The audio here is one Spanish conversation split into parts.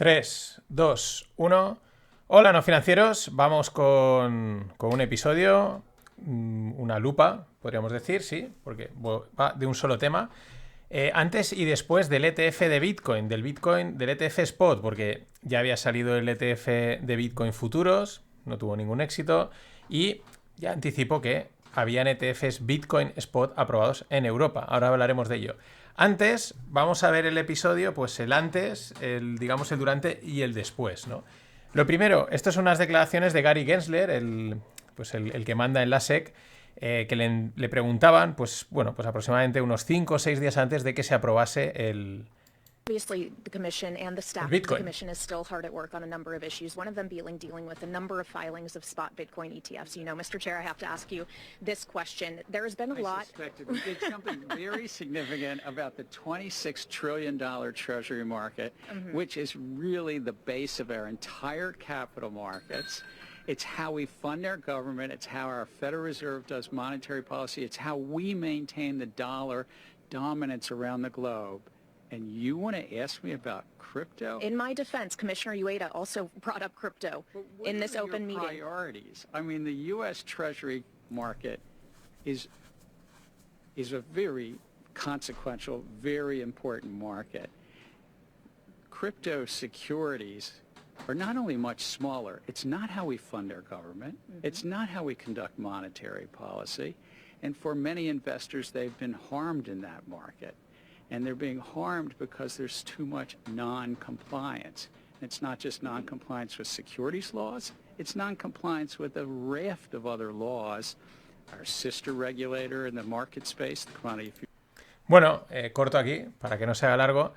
3, 2, 1. Hola, no financieros. Vamos con un episodio, una lupa, podríamos decir, sí, porque va de un solo tema. Antes y después del ETF de Bitcoin, del ETF Spot, porque ya había salido el ETF de Bitcoin futuros, no tuvo ningún éxito, y ya anticipó que habían ETFs Bitcoin Spot aprobados en Europa. Ahora hablaremos de ello. Antes, vamos a ver el episodio, pues el antes, el durante y el después, ¿no? Lo primero, estas son unas declaraciones de Gary Gensler, el que manda en la SEC, que le preguntaban, pues aproximadamente unos 5 o 6 días antes de que se aprobase el Obviously, the Commission and the staff of the Commission is still hard at work on a number of issues, one of them dealing with a number of filings of spot Bitcoin ETFs. You know, Mr. Chair, I have to ask you this question. There has been a lot... I suspected we did something very significant about the $26 trillion Treasury market, which is really the base of our entire capital markets. It's how we fund our government. It's how our Federal Reserve does monetary policy. It's how we maintain the dollar dominance around the globe. And you want to ask me about crypto? In my defense, Commissioner Ueda also brought up crypto in this open meeting. Priorities? I mean, the U.S. Treasury market is a very consequential, very important market. Crypto securities are not only much smaller, it's not how we fund our government, it's not how we conduct monetary policy, and for many investors, they've been harmed in that market. And they're being harmed because there's too much non-compliance. It's not just non-compliance with securities laws, it's non-compliance with a raft of other laws. Our sister regulator in the market space, the Commodity Futures. Bueno, corto aquí, para que no se haga largo,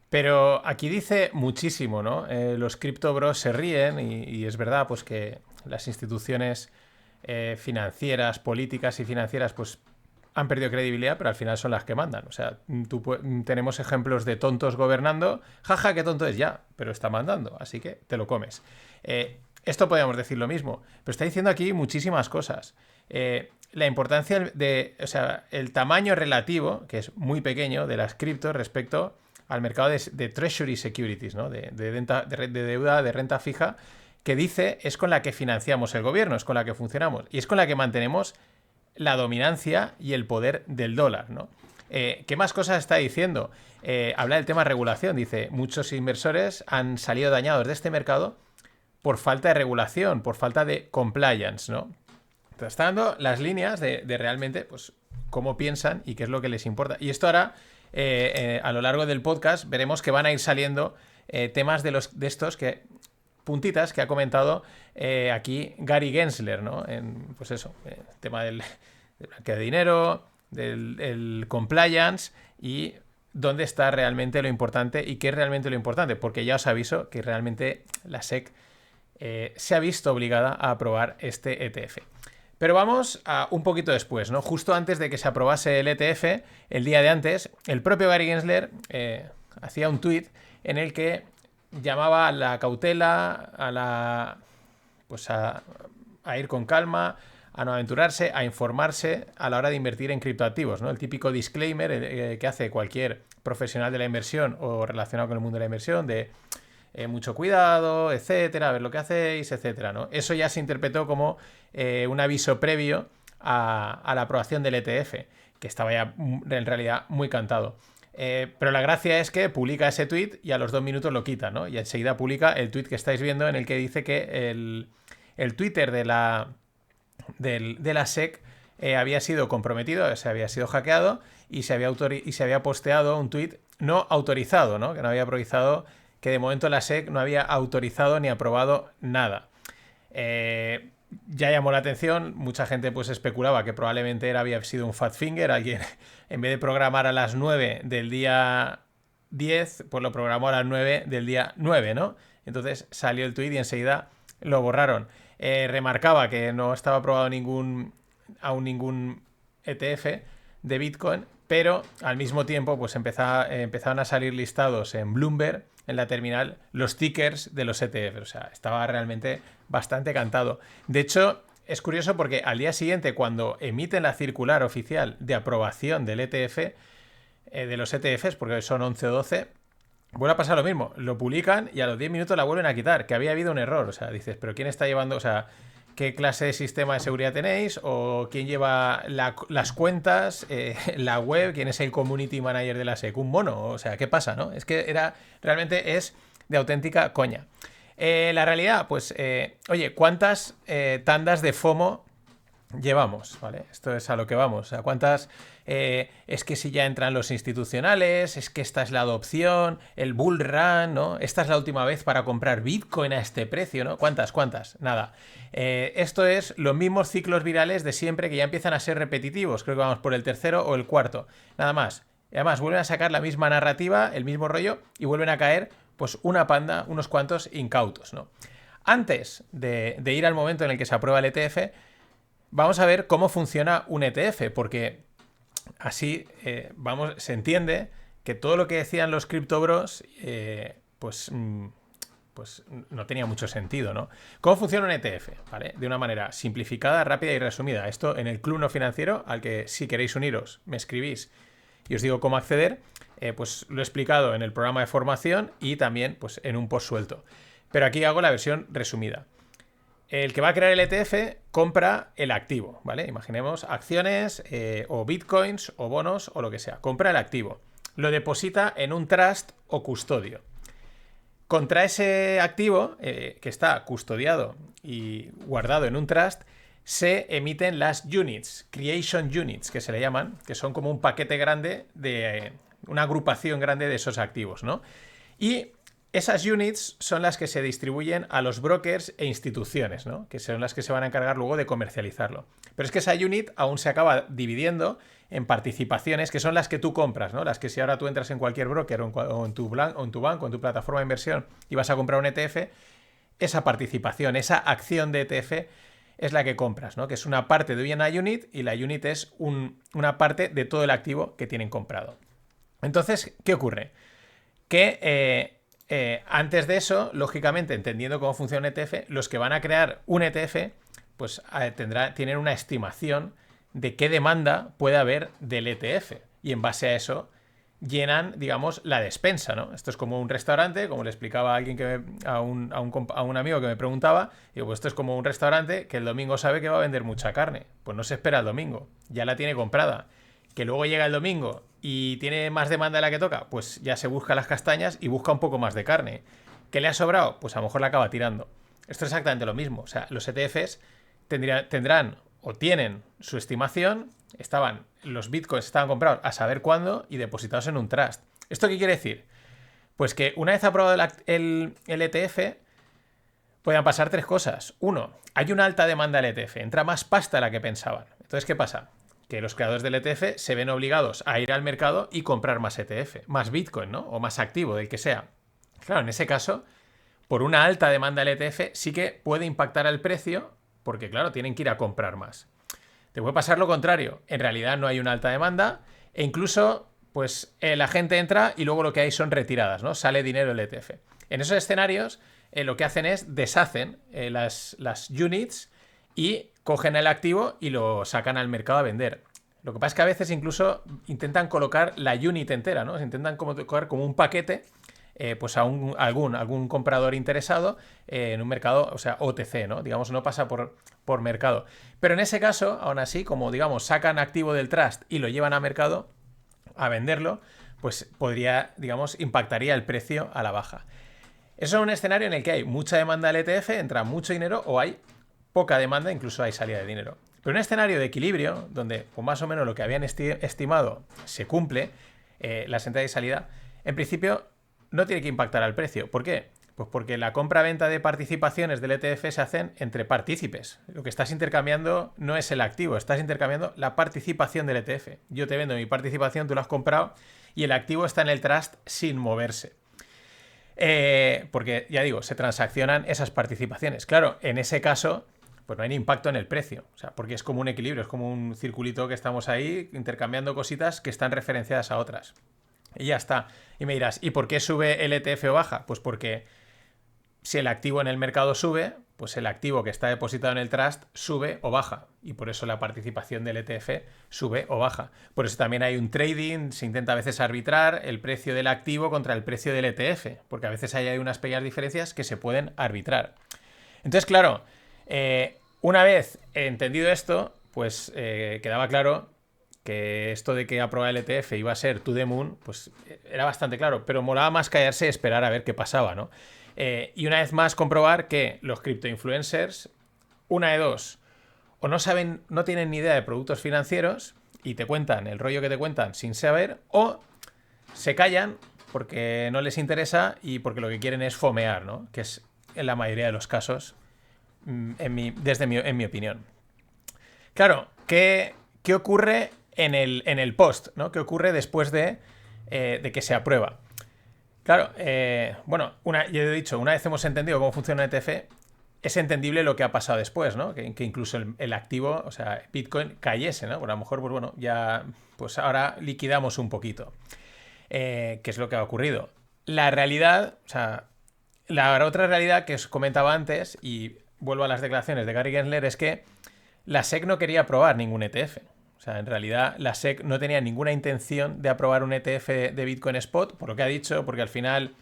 pero aquí dice muchísimo, ¿no? Los Crypto Bros se ríen y es verdad, pues que las instituciones financieras, políticas y financieras, pues han perdido credibilidad, pero al final son las que mandan. O sea, tenemos ejemplos de tontos gobernando. Jaja, qué tonto es ya, pero está mandando, así que te lo comes. Esto podríamos decir lo mismo, pero está diciendo aquí muchísimas cosas. La importancia el tamaño relativo, que es muy pequeño, de las criptos respecto al mercado de Treasury Securities, ¿no? de deuda de renta fija, que dice es con la que financiamos el gobierno, es con la que funcionamos y es con la que mantenemos la dominancia y el poder del dólar, ¿no? ¿Qué más cosas está diciendo? Habla del tema regulación. Dice, muchos inversores han salido dañados de este mercado por falta de regulación, por falta de compliance, ¿no? Entonces, está dando las líneas de realmente, pues, cómo piensan y qué es lo que les importa. Y esto ahora, a lo largo del podcast, veremos que van a ir saliendo temas de estos puntitas que ha comentado aquí Gary Gensler, ¿no? Pues eso, el tema del blanqueo de dinero, del compliance y dónde está realmente lo importante y qué es realmente lo importante, porque ya os aviso que realmente la SEC se ha visto obligada a aprobar este ETF. Pero vamos a un poquito después, ¿no? Justo antes de que se aprobase el ETF, el día de antes, el propio Gary Gensler hacía un tuit en el que llamaba a la cautela, a ir con calma, a no aventurarse, a informarse a la hora de invertir en criptoactivos, ¿no? El típico disclaimer que hace cualquier profesional de la inversión o relacionado con el mundo de la inversión de mucho cuidado, etcétera, a ver lo que hacéis, etcétera, ¿no? Eso ya se interpretó como un aviso previo a la aprobación del ETF, que estaba ya en realidad muy cantado. Pero la gracia es que publica ese tweet y a los 2 minutos lo quita, ¿no? Y enseguida publica el tweet que estáis viendo en el que dice que el Twitter de la SEC había sido comprometido, se había sido hackeado y se había posteado un tweet no autorizado, ¿no? Que no había autorizado, que de momento la SEC no había autorizado ni aprobado nada. Ya llamó la atención, mucha gente pues especulaba que probablemente había sido un fat finger, alguien en vez de programar a las 9 del día 10, pues lo programó a las 9 del día 9, ¿no? Entonces salió el tweet y enseguida lo borraron. Remarcaba que no estaba aprobado ningún ETF de Bitcoin, pero al mismo tiempo pues empezaron a salir listados en Bloomberg, en la terminal, los tickers de los ETF. O sea, estaba realmente bastante cantado. De hecho, es curioso porque al día siguiente, cuando emiten la circular oficial de aprobación del ETF, de los ETFs, porque son 11 o 12, vuelve a pasar lo mismo. Lo publican y a los 10 minutos la vuelven a quitar, que había habido un error. O sea, dices, ¿pero quién está llevando? O sea, ¿qué clase de sistema de seguridad tenéis? ¿O quién lleva las cuentas, la web? ¿Quién es el community manager de la SEC? ¿Un mono? O sea, ¿qué pasa, no? Es que realmente es de auténtica coña. La realidad, pues, oye, ¿cuántas tandas de FOMO llevamos? ¿Vale? Esto es a lo que vamos. O sea, ¿cuántas? Es que si ya entran los institucionales, es que esta es la adopción, el bull run, ¿no? Esta es la última vez para comprar Bitcoin a este precio, ¿no? ¿Cuántas? Nada. Esto es los mismos ciclos virales de siempre que ya empiezan a ser repetitivos. Creo que vamos por el tercero o el cuarto. Nada más. Y además vuelven a sacar la misma narrativa, el mismo rollo, y vuelven a caer, pues, una panda, unos cuantos incautos, ¿no? Antes de ir al momento en el que se aprueba el ETF, vamos a ver cómo funciona un ETF, porque así se entiende que todo lo que decían los criptobros pues no tenía mucho sentido, ¿no? ¿Cómo funciona un ETF? ¿Vale? De una manera simplificada, rápida y resumida. Esto en el Club No Financiero, al que si queréis uniros, me escribís y os digo cómo acceder, pues lo he explicado en el programa de formación y también pues en un post suelto. Pero aquí hago la versión resumida. El que va a crear el ETF compra el activo, ¿vale? Imaginemos acciones o bitcoins o bonos o lo que sea. Compra el activo. Lo deposita en un trust o custodio. Contra ese activo, que está custodiado y guardado en un trust, se emiten las units, creation units, que se le llaman, que son como un paquete grande de una agrupación grande de esos activos, ¿no? Y esas units son las que se distribuyen a los brokers e instituciones, ¿no? Que son las que se van a encargar luego de comercializarlo. Pero es que esa unit aún se acaba dividiendo en participaciones, que son las que tú compras, ¿no? Las que si ahora tú entras en cualquier broker o en tu banco, en tu plataforma de inversión y vas a comprar un ETF, esa participación, esa acción de ETF es la que compras, ¿no? Que es una parte de una unit y la unit es una parte de todo el activo que tienen comprado. Entonces, ¿qué ocurre? Que antes de eso, lógicamente, entendiendo cómo funciona un ETF, los que van a crear un ETF, pues tienen una estimación de qué demanda puede haber del ETF. Y en base a eso llenan, digamos, la despensa, ¿no? Esto es como un restaurante, como le explicaba a alguien a un amigo que me preguntaba, digo, pues esto es como un restaurante que el domingo sabe que va a vender mucha carne. Pues no se espera el domingo, ya la tiene comprada. Que luego llega el domingo y tiene más demanda de la que toca, pues ya se busca las castañas y busca un poco más de carne. ¿Qué le ha sobrado? Pues a lo mejor la acaba tirando. Esto es exactamente lo mismo. O sea, los ETFs tendrán o tienen su estimación, los bitcoins estaban comprados a saber cuándo y depositados en un trust. ¿Esto qué quiere decir? Pues que una vez aprobado el ETF, pueden pasar tres cosas. Uno, hay una alta demanda del ETF, entra más pasta de la que pensaban. Entonces, ¿qué pasa? Que los creadores del ETF se ven obligados a ir al mercado y comprar más ETF, más Bitcoin, ¿no? O más activo, del que sea. Claro, en ese caso, por una alta demanda del ETF, sí que puede impactar al precio, porque claro, tienen que ir a comprar más. Te puede pasar lo contrario. En realidad no hay una alta demanda e incluso, pues, la gente entra y luego lo que hay son retiradas, ¿no? Sale dinero del ETF. En esos escenarios, lo que hacen es deshacen las units y cogen el activo y lo sacan al mercado a vender. Lo que pasa es que a veces incluso intentan colocar la unit entera, ¿no? Se intentan colocar como un paquete pues a algún comprador interesado en un mercado, o sea, OTC, ¿no? Digamos, no pasa por mercado. Pero en ese caso, aún así, como digamos, sacan activo del trust y lo llevan a mercado a venderlo, pues impactaría el precio a la baja. Eso es un escenario en el que hay mucha demanda del ETF, entra mucho dinero o hay poca demanda, incluso hay salida de dinero. Pero un escenario de equilibrio, donde pues más o menos lo que habían estimado se cumple, las entradas y salida, en principio no tiene que impactar al precio. ¿Por qué? Pues porque la compra-venta de participaciones del ETF se hacen entre partícipes. Lo que estás intercambiando no es el activo, estás intercambiando la participación del ETF. Yo te vendo mi participación, tú la has comprado y el activo está en el trust sin moverse. Porque, ya digo, se transaccionan esas participaciones. Claro, en ese caso, pues no hay impacto en el precio. O sea, porque es como un equilibrio, es como un circulito que estamos ahí intercambiando cositas que están referenciadas a otras. Y ya está. Y me dirás, ¿y por qué sube el ETF o baja? Pues porque si el activo en el mercado sube, pues el activo que está depositado en el trust sube o baja. Y por eso la participación del ETF sube o baja. Por eso también hay un trading, se intenta a veces arbitrar el precio del activo contra el precio del ETF, porque a veces hay unas pequeñas diferencias que se pueden arbitrar. Entonces, claro, una vez entendido esto, pues quedaba claro que esto de que aprobar el ETF iba a ser to the moon, pues era bastante claro, pero molaba más callarse y esperar a ver qué pasaba, ¿no? Y una vez más comprobar que los criptoinfluencers, una de dos, o no saben, no tienen ni idea de productos financieros y te cuentan el rollo que te cuentan sin saber, o se callan porque no les interesa y porque lo que quieren es fomear, ¿no? Que es en la mayoría de los casos, en mi opinión. Claro, ¿qué ocurre en el post, ¿no? ¿Qué ocurre después de que se aprueba? Claro, bueno, ya he dicho, una vez hemos entendido cómo funciona un ETF, es entendible lo que ha pasado después, ¿no? Que incluso el activo, o sea, Bitcoin cayese, ¿no? Por a lo mejor, pues bueno, ya, pues ahora liquidamos un poquito. ¿Qué es lo que ha ocurrido? La realidad, o sea, la otra realidad que os comentaba antes, y vuelvo a las declaraciones de Gary Gensler, es que la SEC no quería aprobar ningún ETF. O sea, en realidad la SEC no tenía ninguna intención de aprobar un ETF de Bitcoin Spot, por lo que ha dicho, porque al final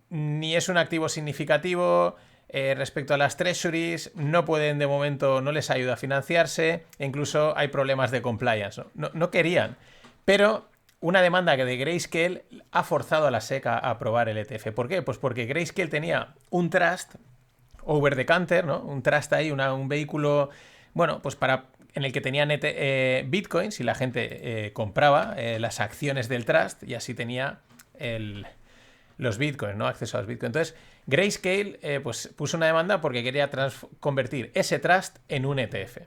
ni es un activo significativo respecto a las treasuries, no pueden de momento, no les ayuda a financiarse, e incluso hay problemas de compliance. No querían, pero una demanda que de Grayscale ha forzado a la SEC a aprobar el ETF. ¿Por qué? Pues porque Grayscale tenía un trust over the counter, ¿no? Un trust ahí, un vehículo, bueno, pues en el que tenían bitcoins y la gente compraba las acciones del trust y así tenía los bitcoins, ¿no? Acceso a los bitcoins. Entonces, Grayscale pues puso una demanda porque quería convertir ese trust en un ETF.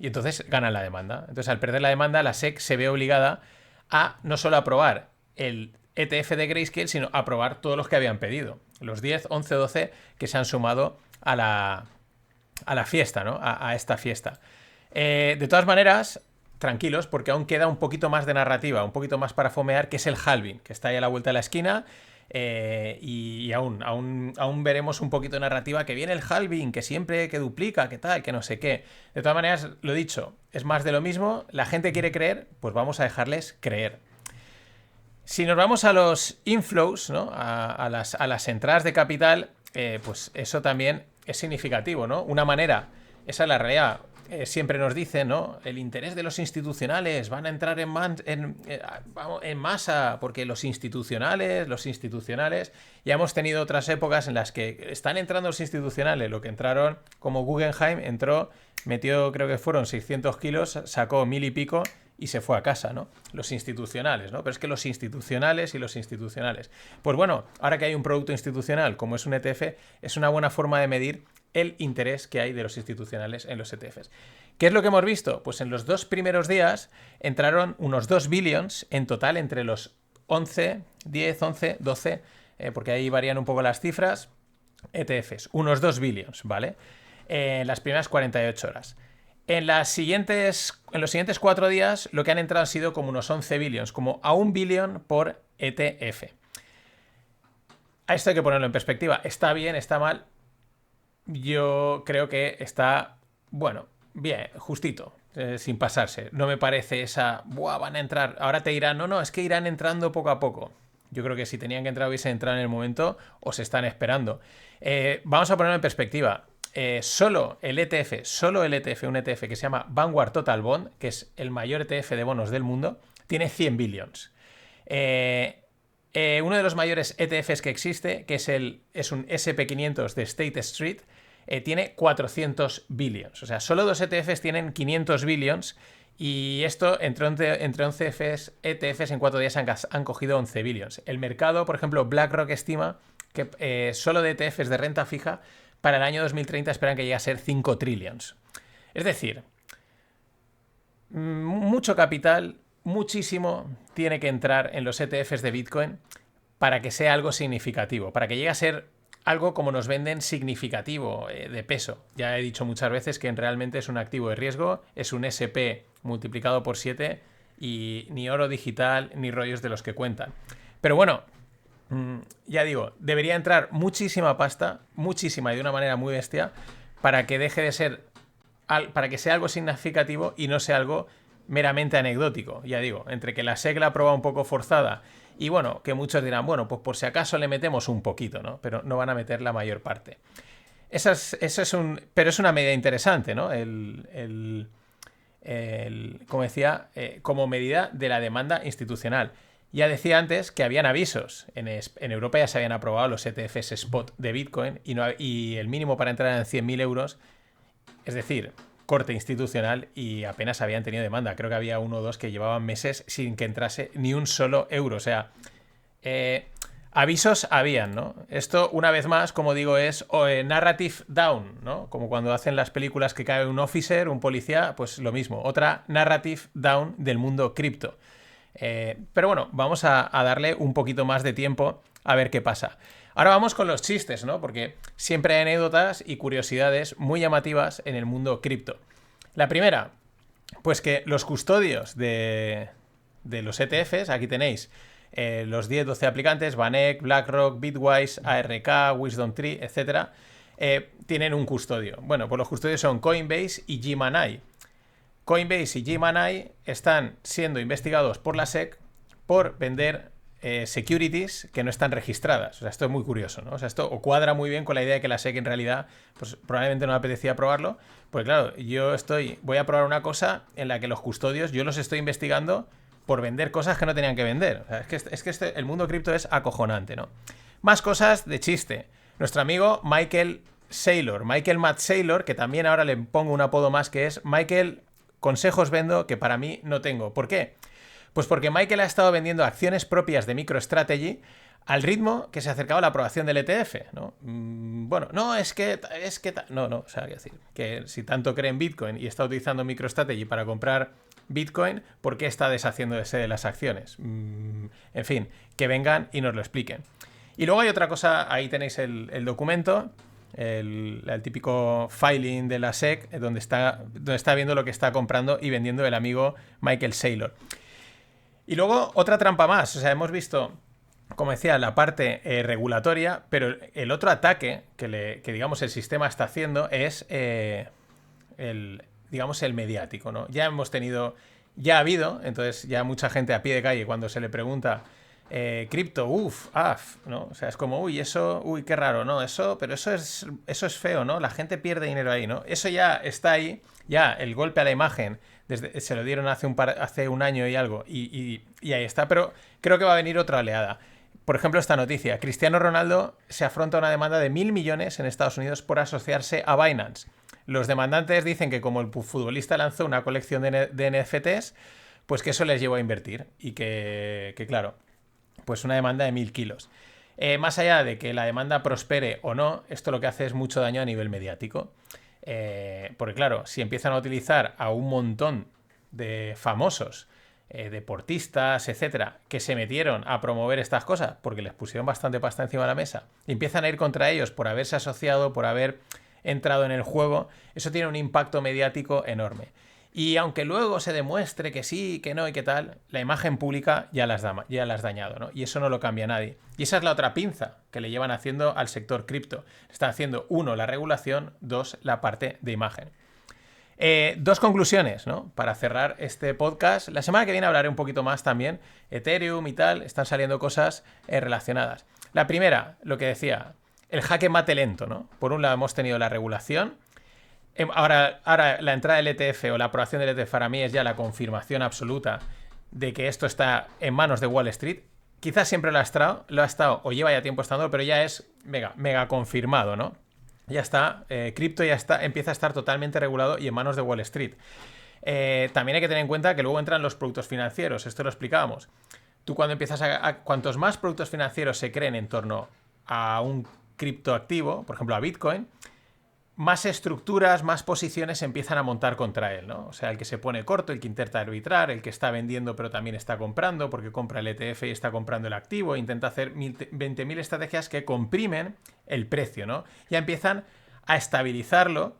Y entonces ganan la demanda. Entonces, al perder la demanda, la SEC se ve obligada a no solo aprobar el ETF de Grayscale, sino aprobar todos los que habían pedido. Los 10, 11, 12 que se han sumado a la fiesta, ¿no? A esta fiesta. De todas maneras, tranquilos, porque aún queda un poquito más de narrativa, un poquito más para fomear, que es el halving, que está ahí a la vuelta de la esquina. Y aún veremos un poquito de narrativa, que viene el halving, que siempre que duplica, que tal, que no sé qué. De todas maneras, lo dicho, es más de lo mismo. La gente quiere creer, pues vamos a dejarles creer. Si nos vamos a los inflows, ¿no? a las entradas de capital, pues eso también es significativo, ¿no? Una manera, esa es la realidad. Siempre nos dicen, ¿no? El interés de los institucionales van a entrar en masa, porque los institucionales, ya hemos tenido otras épocas en las que están entrando los institucionales, lo que entraron como Guggenheim, metió, creo que fueron 600 kilos, sacó 1000 y pico y se fue a casa, ¿no? Los institucionales, ¿no? Pero es que los institucionales. Pues bueno, ahora que hay un producto institucional como es un ETF, es una buena forma de medir el interés que hay de los institucionales en los ETFs. ¿Qué es lo que hemos visto? Pues en los 2 primeros días entraron unos 2 billions en total entre los 10, 11, 12, porque ahí varían un poco las cifras, ETFs. Unos 2 billions, ¿vale? En las primeras 48 horas. En los siguientes 4 días lo que han entrado ha sido como unos 11 billions, como a 1 billion por ETF. A esto hay que ponerlo en perspectiva. ¿Está bien? ¿Está mal? Yo creo que está, bueno, bien, justito, sin pasarse. No me parece esa, ¡buah! Van a entrar. Ahora te dirán, no, es que irán entrando poco a poco. Yo creo que si tenían que entrar, hubiesen entrado en el momento o se están esperando. Vamos a ponerlo en perspectiva. Solo el ETF, un ETF que se llama Vanguard Total Bond, que es el mayor ETF de bonos del mundo, tiene 100 billions. Uno de los mayores ETFs que existe, que es un SP500 de State Street, tiene 400 billions. O sea, solo 2 ETFs tienen 500 billions y esto entre 11 ETFs en 4 días han cogido 11 billions. El mercado, por ejemplo, BlackRock estima que solo de ETFs de renta fija para el año 2030 esperan que llegue a ser 5 trillions. Es decir, mucho capital, muchísimo tiene que entrar en los ETFs de Bitcoin para que sea algo significativo, para que llegue a ser algo como nos venden significativo, de peso. Ya he dicho muchas veces que realmente es un activo de riesgo, es un SP multiplicado por 7 y ni oro digital ni rollos de los que cuentan. Pero bueno, ya digo, debería entrar muchísima pasta, muchísima y de una manera muy bestia, para que deje de ser, para que sea algo significativo y no sea algo meramente anecdótico. Ya digo, entre que la SEC la ha probado un poco forzada y bueno, que muchos dirán, bueno, pues por si acaso le metemos un poquito, ¿no? Pero no van a meter la mayor parte. Pero es una medida interesante, ¿no? Como decía, como medida de la demanda institucional. Ya decía antes que habían avisos. En Europa ya se habían aprobado los ETFs spot de Bitcoin y el mínimo para entrar en 100.000 euros, es decir, corte institucional, y apenas habían tenido demanda. Creo que había uno o dos que llevaban meses sin que entrase ni un solo euro. O sea, avisos habían, ¿no? Esto, una vez más, como digo, es narrative down, ¿no? Como cuando hacen las películas que cae un officer, un policía, pues lo mismo. Otra narrative down del mundo cripto. Pero bueno, vamos a darle un poquito más de tiempo a ver qué pasa. Ahora vamos con los chistes, ¿no? Porque siempre hay anécdotas y curiosidades muy llamativas en el mundo cripto. La primera, pues que los custodios de los ETFs, aquí tenéis los 10-12 aplicantes, VanEck, BlackRock, Bitwise, ARK, WisdomTree, etc., tienen un custodio. Bueno, pues los custodios son Coinbase y Gemini. Coinbase y Gemini están siendo investigados por la SEC por vender securities que no están registradas. O sea, esto es muy curioso, ¿no? O sea, esto cuadra muy bien con la idea de que la SEC en realidad, pues probablemente no me apetecía probarlo. Pues claro, voy a probar una cosa en la que los custodios, yo los estoy investigando por vender cosas que no tenían que vender. O sea, es que el mundo cripto es acojonante, ¿no? Más cosas de chiste. Nuestro amigo Michael Matt Saylor, que también ahora le pongo un apodo más, que es Michael Consejos Vendo, que para mí no tengo. ¿Por qué? Pues porque Michael ha estado vendiendo acciones propias de MicroStrategy al ritmo que se acercaba a la aprobación del ETF, ¿no? Bueno, no, o sea, quiero decir, que si tanto cree en Bitcoin y está utilizando MicroStrategy para comprar Bitcoin, ¿por qué está deshaciéndose de las acciones? En fin, que vengan y nos lo expliquen. Y luego hay otra cosa, ahí tenéis el documento, el típico filing de la SEC, donde está viendo lo que está comprando y vendiendo el amigo Michael Saylor. Y luego otra trampa más, o sea, hemos visto, como decía, la parte regulatoria, pero el otro ataque que digamos el sistema está haciendo es el mediático, ¿no? Ya ha habido, entonces ya mucha gente a pie de calle cuando se le pregunta cripto, ¿no? O sea, es como, qué raro, ¿no? Pero eso es feo, ¿no? La gente pierde dinero ahí, ¿no? Eso ya está ahí, ya el golpe a la imagen, se lo dieron hace un año y algo, y ahí está, pero creo que va a venir otra oleada. Por ejemplo, esta noticia, Cristiano Ronaldo se afronta una demanda de 1.000 millones en Estados Unidos por asociarse a Binance. Los demandantes dicen que como el futbolista lanzó una colección de NFTs, pues que eso les llevó a invertir y que claro, pues una demanda de 1.000 kilos. Más allá de que la demanda prospere o no, esto lo que hace es mucho daño a nivel mediático. Porque claro, si empiezan a utilizar a un montón de famosos, deportistas, etcétera, que se metieron a promover estas cosas porque les pusieron bastante pasta encima de la mesa, y empiezan a ir contra ellos por haberse asociado, por haber entrado en el juego, eso tiene un impacto mediático enorme. Y aunque luego se demuestre que sí, que no y que tal, la imagen pública ya la has dañado, ¿no? Y eso no lo cambia nadie. Y esa es la otra pinza que le llevan haciendo al sector cripto. Están haciendo, 1, la regulación, 2, la parte de imagen. 2 conclusiones, ¿no? Para cerrar este podcast. La semana que viene hablaré un poquito más también. Ethereum y tal, están saliendo cosas relacionadas. La primera, lo que decía, el jaque mate lento, ¿no? Por un lado hemos tenido la regulación. Ahora la entrada del ETF o la aprobación del ETF para mí es ya la confirmación absoluta de que esto está en manos de Wall Street. Quizás siempre lo ha estado o lleva ya tiempo estando, pero ya es mega confirmado, ¿no? Ya está, cripto empieza a estar totalmente regulado y en manos de Wall Street. También hay que tener en cuenta que luego entran los productos financieros, esto lo explicábamos. Tú cuando empiezas cuantos más productos financieros se creen en torno a un criptoactivo, por ejemplo a Bitcoin, más estructuras, más posiciones se empiezan a montar contra él, ¿no? O sea, el que se pone corto, el que intenta arbitrar, el que está vendiendo pero también está comprando porque compra el ETF y está comprando el activo, intenta hacer 20.000 estrategias que comprimen el precio, ¿no? Ya empiezan a estabilizarlo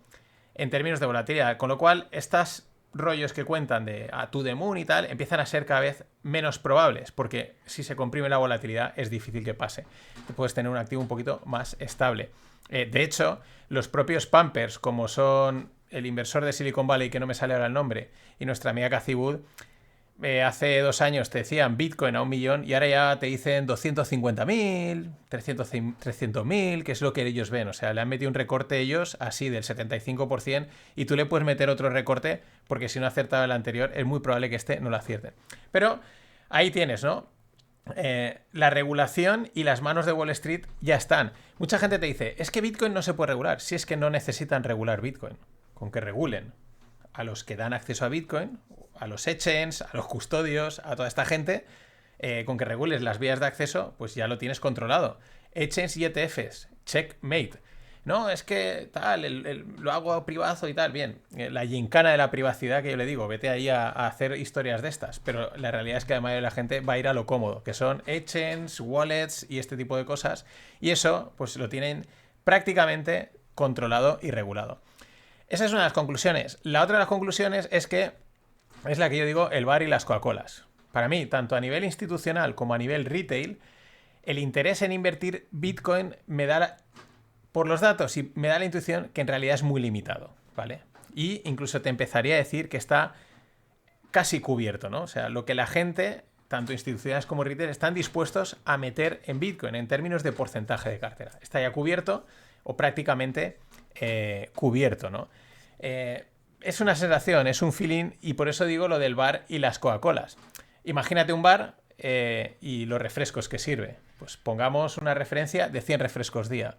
en términos de volatilidad, con lo cual estas rollos que cuentan de to the moon y tal empiezan a ser cada vez menos probables, porque si se comprime la volatilidad es difícil que pase. Puedes tener un activo un poquito más estable. De hecho, los propios pumpers, como son el inversor de Silicon Valley, que no me sale ahora el nombre, y nuestra amiga Cathie Wood, hace 2 años te decían Bitcoin a 1 millón y ahora ya te dicen 250.000, 300.000, que es lo que ellos ven. O sea, le han metido un recorte ellos así del 75% y tú le puedes meter otro recorte porque si no acertaba el anterior es muy probable que este no lo acierten. Pero ahí tienes, ¿no? La regulación y las manos de Wall Street ya están. Mucha gente te dice, es que Bitcoin no se puede regular. Si es que no necesitan regular Bitcoin, con que regulen a los que dan acceso a Bitcoin, a los exchanges, a los custodios, a toda esta gente, con que regules las vías de acceso, pues ya lo tienes controlado. Exchanges y ETFs, checkmate. No, es que tal, lo hago privado y tal, bien. La gincana de la privacidad que yo le digo, vete ahí a hacer historias de estas. Pero la realidad es que la mayoría de la gente va a ir a lo cómodo, que son exchanges, wallets y este tipo de cosas. Y eso, pues lo tienen prácticamente controlado y regulado. Esa es una de las conclusiones. La otra de las conclusiones es que es la que yo digo, el bar y las Coca-Colas. Para mí, tanto a nivel institucional como a nivel retail, el interés en invertir Bitcoin me da, por los datos, y me da la intuición que en realidad es muy limitado, ¿vale? Y incluso te empezaría a decir que está casi cubierto, ¿no? O sea, lo que la gente, tanto institucionales como retail, están dispuestos a meter en Bitcoin en términos de porcentaje de cartera. Está ya cubierto o prácticamente cubierto, ¿no? Es una sensación, es un feeling, y por eso digo lo del bar y las Coca-Colas. Imagínate un bar y los refrescos que sirve. Pues pongamos una referencia de 100 refrescos día.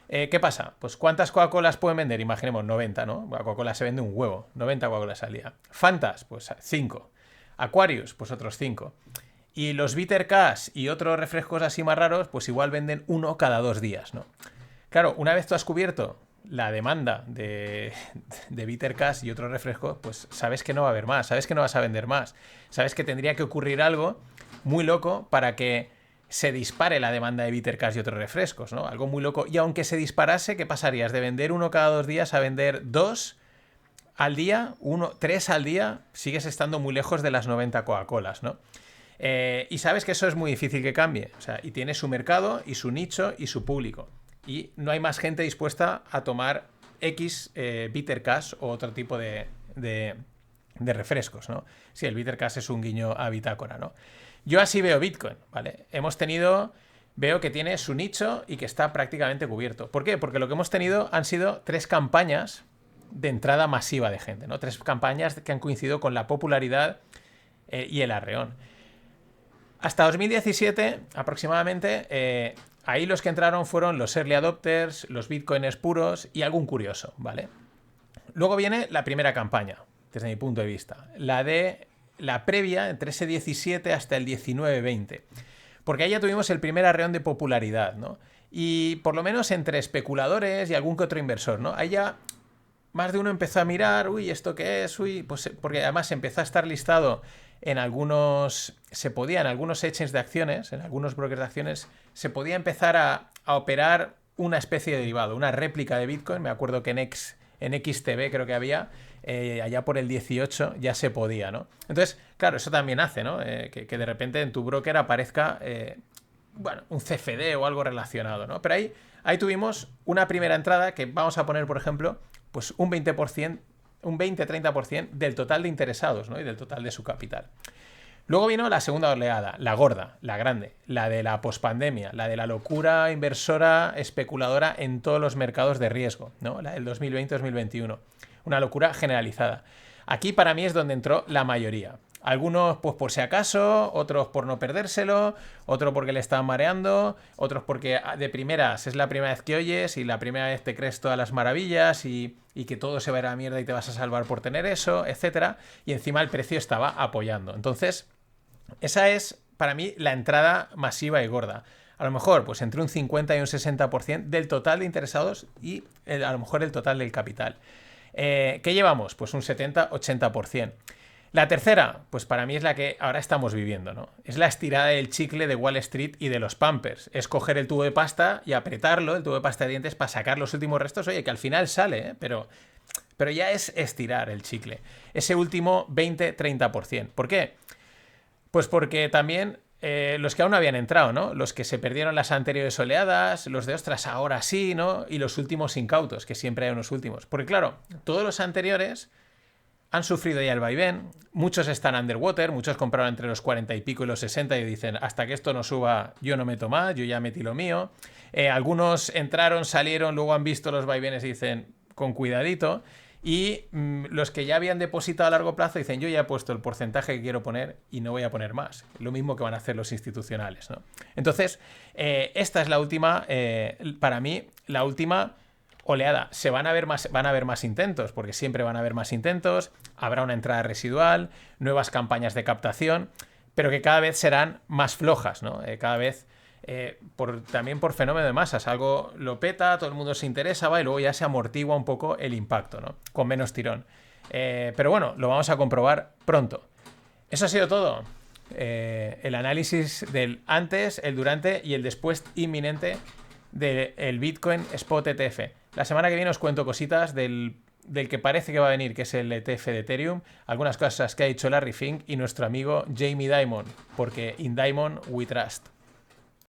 ¿Qué pasa? Pues ¿cuántas Coca-Colas pueden vender? Imaginemos 90, ¿no? La Coca-Cola se vende un huevo, 90 Coca-Colas al día. Fantas, pues 5. Aquarius, pues otros 5. Y los Bitter Cash y otros refrescos así más raros, pues igual venden 1 cada 2 días, ¿no? Claro, una vez tú has cubierto la demanda de Bitter Cash y otros refrescos, pues sabes que no va a haber más, sabes que no vas a vender más, sabes que tendría que ocurrir algo muy loco para que se dispare la demanda de Bitter Cash y otros refrescos, ¿no? Algo muy loco. Y aunque se disparase, ¿qué pasarías? De vender 1 cada 2 días a vender 2 al día, 3 al día, sigues estando muy lejos de las 90 Coca-Colas, ¿no? Y sabes que eso es muy difícil que cambie. O sea, y tiene su mercado y su nicho y su público. Y no hay más gente dispuesta a tomar X Bitter Cash o otro tipo de refrescos, ¿no? Sí, el Bitter Cash es un guiño a Bitácora, ¿no? Yo así veo Bitcoin, ¿vale? Veo que tiene su nicho y que está prácticamente cubierto. ¿Por qué? Porque lo que hemos tenido han sido 3 campañas de entrada masiva de gente, ¿no? 3 campañas que han coincidido con la popularidad y el arreón. Hasta 2017, aproximadamente, ahí los que entraron fueron los early adopters, los bitcoiners puros y algún curioso, ¿vale? Luego viene la primera campaña, desde mi punto de vista. La previa, entre ese 17 hasta el 19-20. Porque ahí ya tuvimos el primer arreón de popularidad, ¿no? Y por lo menos entre especuladores y algún que otro inversor, ¿no? Ahí ya más de uno empezó a mirar, uy, ¿esto qué es? Uy, pues porque además empezó a estar listado en algunos exchanges de acciones, en algunos brokers de acciones, se podía empezar a operar una especie de derivado, una réplica de Bitcoin. Me acuerdo que en XTB creo que había, allá por el 18 ya se podía, ¿no? Entonces, claro, eso también hace, ¿no? Que de repente en tu broker aparezca, un CFD o algo relacionado, ¿no? Pero ahí tuvimos una primera entrada que vamos a poner, por ejemplo, pues un 20%, un 20-30% del total de interesados, ¿no? Y del total de su capital. Luego vino la segunda oleada, la gorda, la grande, la de la pospandemia, la de la locura inversora especuladora en todos los mercados de riesgo, ¿no? La del 2020-2021. Una locura generalizada. Aquí para mí es donde entró la mayoría. Algunos pues por si acaso, otros por no perdérselo, otros porque le estaban mareando, otros porque de primeras es la primera vez que oyes y la primera vez te crees todas las maravillas y que todo se va a ir a la mierda y te vas a salvar por tener eso, etcétera. Y encima el precio estaba apoyando. Entonces, esa es para mí la entrada masiva y gorda. A lo mejor pues entre un 50 y un 60% del total de interesados y a lo mejor el total del capital. ¿Qué llevamos? Pues un 70-80%. La tercera, pues para mí es la que ahora estamos viviendo, ¿no? Es la estirada del chicle de Wall Street y de los pumpers. Es coger el tubo de pasta y apretarlo, el tubo de pasta de dientes, para sacar los últimos restos. Oye, que al final sale, ¿eh? Pero pero ya es estirar el chicle. Ese último 20-30%. ¿Por qué? Pues porque también los que aún no habían entrado, ¿no? Los que se perdieron las anteriores oleadas, los de ostras, ahora sí, ¿no? Y los últimos incautos, que siempre hay unos últimos. Porque claro, todos los anteriores han sufrido ya el vaivén, muchos están underwater, muchos compraron entre los 40 y pico y los 60 y dicen, hasta que esto no suba, yo no meto más, yo ya metí lo mío. Algunos entraron, salieron, luego han visto los vaivenes y dicen, con cuidadito. Y los que ya habían depositado a largo plazo dicen, yo ya he puesto el porcentaje que quiero poner y no voy a poner más. Lo mismo que van a hacer los institucionales, ¿no? Entonces, esta es la última, para mí, la última oleada. Van a haber más intentos, porque siempre van a haber más intentos, habrá una entrada residual, nuevas campañas de captación, pero que cada vez serán más flojas, ¿no? Cada vez, también por fenómeno de masas, algo lo peta, todo el mundo se interesa, va, y luego ya se amortigua un poco el impacto, ¿no? Con menos tirón. Pero bueno, lo vamos a comprobar pronto. Eso ha sido todo. El análisis del antes, el durante y el después inminente del Bitcoin Spot ETF. La semana que viene os cuento cositas del que parece que va a venir, que es el ETF de Ethereum, algunas cosas que ha dicho Larry Fink y nuestro amigo Jamie Dimon, porque in Dimon we trust.